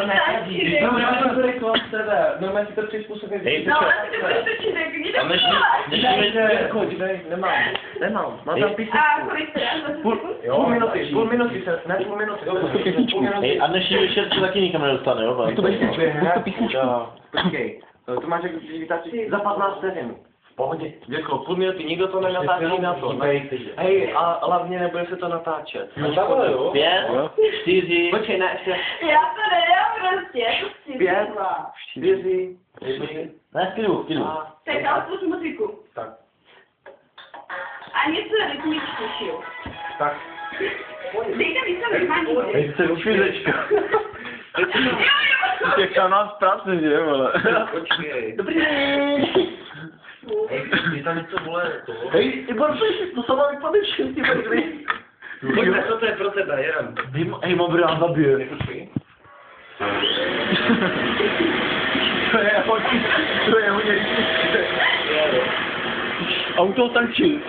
to nevadí. No, já jsem to řekl z tebe. Normálně si to přizpůsobím. Hej, No, ale ty budeš točit, jak kdy to Nemám. Mám tam písničku. A kolik to je? Půl minuty, ne půl minuty. Hej, a dnešní večer se taky nikam nedostane, jo? To písničku. Počkej, to máš jak vytáčit za 15 vteřin. V pohodě. Děkuji, půl minuty, nikdo to nenatáčí na to. Hej, a hlavně nebude se to natáčet. No takhle, jo? 5, 4. Počkej, ne, ještě. Já to nedám prostě. 5, 4, 3. Ne, sklidu. Tak ale spoustu muziku. Tak. A něco rytmičku šiju. Tak. Dejte mi to normální. Hej, jste ušvizečka. Čeká nás práce, že vole. Počkej. Dobrý den. Hej, je tam něco vole. Hej, ty barfeš, to sama vypadne všem, ty barfeš. Pojďme, co to je pro tebe, jenom. Hej, mám brát zabije. Počkej. To je hodně. Auto tančí.